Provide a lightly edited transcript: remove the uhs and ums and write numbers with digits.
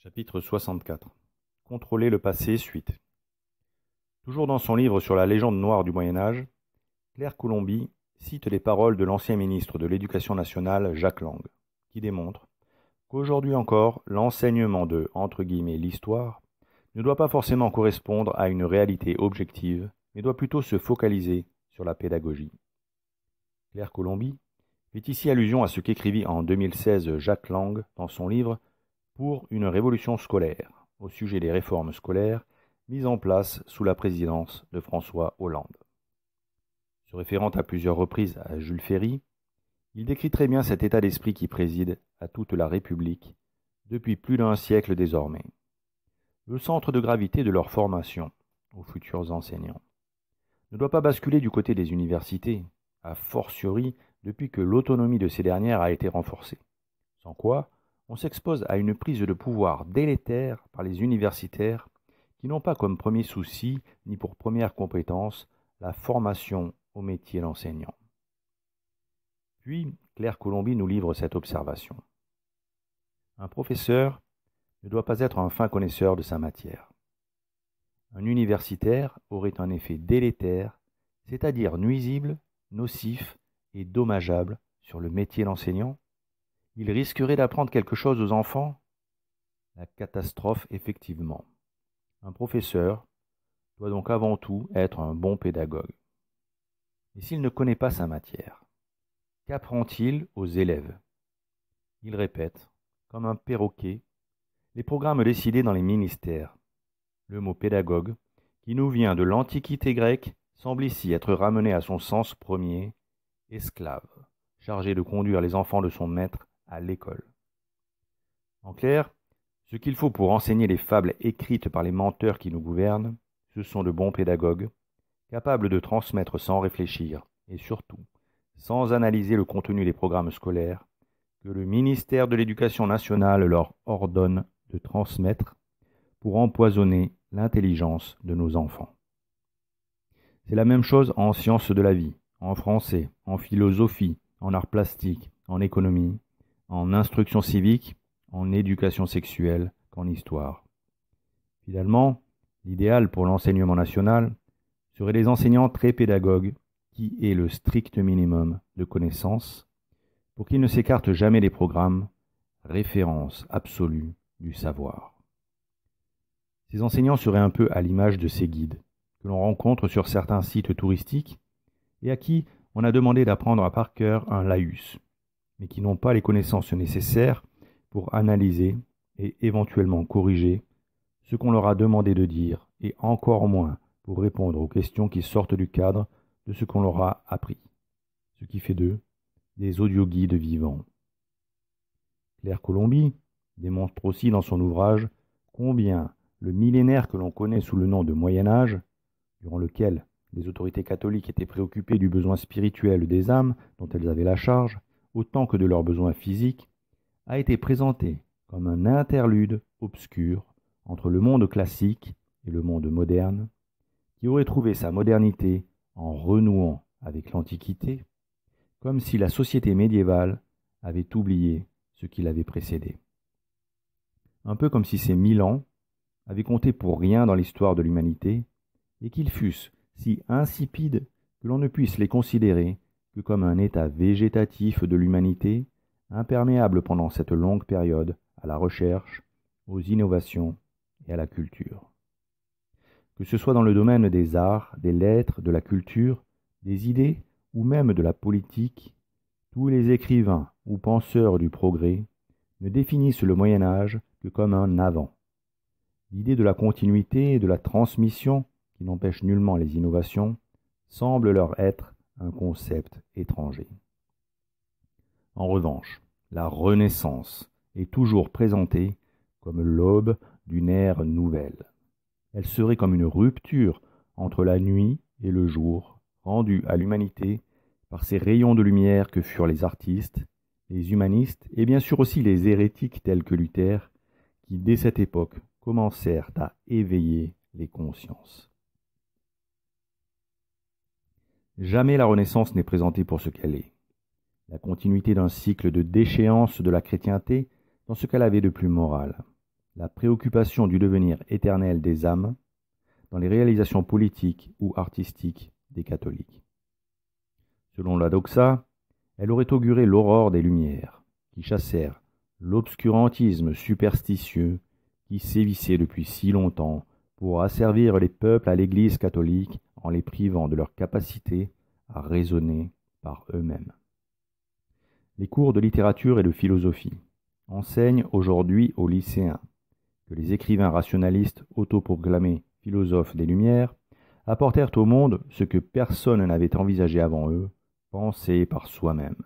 Chapitre 64. Contrôler le passé, suite. Toujours dans son livre sur la légende noire du Moyen-Âge, Claire Colomby cite les paroles de l'ancien ministre de l'Éducation nationale, Jack Lang, qui démontrent qu'aujourd'hui encore, l'enseignement de « l'histoire » ne doit pas forcément correspondre à une réalité objective, mais doit plutôt se focaliser sur la pédagogie. Claire Colomby fait ici allusion à ce qu'écrivit en 2016 Jack Lang dans son livre « Pour une révolution scolaire » au sujet des réformes scolaires mises en place sous la présidence de François Hollande. Se référant à plusieurs reprises à Jules Ferry, il décrit très bien cet état d'esprit qui préside à toute la République depuis plus d'un siècle désormais. Le centre de gravité de leur formation aux futurs enseignants ne doit pas basculer du côté des universités, a fortiori depuis que l'autonomie de ces dernières a été renforcée. Sans quoi, on s'expose à une prise de pouvoir délétère par les universitaires qui n'ont pas comme premier souci, ni pour première compétence, la formation au métier d'enseignant. Puis, Claire Colomby nous livre cette observation. Un professeur ne doit pas être un fin connaisseur de sa matière. Un universitaire aurait un effet délétère, c'est-à-dire nuisible, nocif et dommageable sur le métier d'enseignant. Il risquerait d'apprendre quelque chose aux enfants? La catastrophe, effectivement. Un professeur doit donc avant tout être un bon pédagogue. Et s'il ne connaît pas sa matière, qu'apprend-il aux élèves? Il répète, comme un perroquet, les programmes décidés dans les ministères. Le mot pédagogue, qui nous vient de l'Antiquité grecque, semble ici être ramené à son sens premier, esclave, chargé de conduire les enfants de son maître à l'école. En clair, ce qu'il faut pour enseigner les fables écrites par les menteurs qui nous gouvernent, ce sont de bons pédagogues, capables de transmettre sans réfléchir, et surtout, sans analyser le contenu des programmes scolaires, que le ministère de l'Éducation nationale leur ordonne de transmettre pour empoisonner l'intelligence de nos enfants. C'est la même chose en sciences de la vie, en français, en philosophie, en arts plastiques, en économie, en instruction civique, en éducation sexuelle qu'en histoire. Finalement, l'idéal pour l'enseignement national serait des enseignants très pédagogues qui aient le strict minimum de connaissances pour qu'ils ne s'écartent jamais des programmes, référence absolue du savoir. Ces enseignants seraient un peu à l'image de ces guides que l'on rencontre sur certains sites touristiques et à qui on a demandé d'apprendre par cœur un laïus, mais qui n'ont pas les connaissances nécessaires pour analyser et éventuellement corriger ce qu'on leur a demandé de dire, et encore moins pour répondre aux questions qui sortent du cadre de ce qu'on leur a appris, ce qui fait d'eux des audioguides vivants. Claire Colomby démontre aussi dans son ouvrage combien le millénaire que l'on connaît sous le nom de Moyen-Âge, durant lequel les autorités catholiques étaient préoccupées du besoin spirituel des âmes dont elles avaient la charge, autant que de leurs besoins physiques, a été présenté comme un interlude obscur entre le monde classique et le monde moderne, qui aurait trouvé sa modernité en renouant avec l'Antiquité, comme si la société médiévale avait oublié ce qui l'avait précédé. Un peu comme si ces 1000 ans avaient compté pour rien dans l'histoire de l'humanité, et qu'ils fussent si insipides que l'on ne puisse les considérer que comme un état végétatif de l'humanité, imperméable pendant cette longue période à la recherche, aux innovations et à la culture. Que ce soit dans le domaine des arts, des lettres, de la culture, des idées ou même de la politique, tous les écrivains ou penseurs du progrès ne définissent le Moyen-Âge que comme un avant. L'idée de la continuité et de la transmission, qui n'empêche nullement les innovations, semble leur être un concept étranger. En revanche, la Renaissance est toujours présentée comme l'aube d'une ère nouvelle. Elle serait comme une rupture entre la nuit et le jour, rendue à l'humanité par ces rayons de lumière que furent les artistes, les humanistes et bien sûr aussi les hérétiques tels que Luther, qui dès cette époque commencèrent à éveiller les consciences. Jamais la Renaissance n'est présentée pour ce qu'elle est, la continuité d'un cycle de déchéance de la chrétienté dans ce qu'elle avait de plus moral. la préoccupation du devenir éternel des âmes dans les réalisations politiques ou artistiques des catholiques. Selon la doxa, elle aurait auguré l'aurore des Lumières, qui chassèrent l'obscurantisme superstitieux qui sévissait depuis si longtemps pour asservir les peuples à l'Église catholique en les privant de leur capacité à raisonner par eux-mêmes. Les cours de littérature et de philosophie enseignent aujourd'hui aux lycéens que les écrivains rationalistes autoproclamés philosophes des Lumières apportèrent au monde ce que personne n'avait envisagé avant eux, penser par soi-même.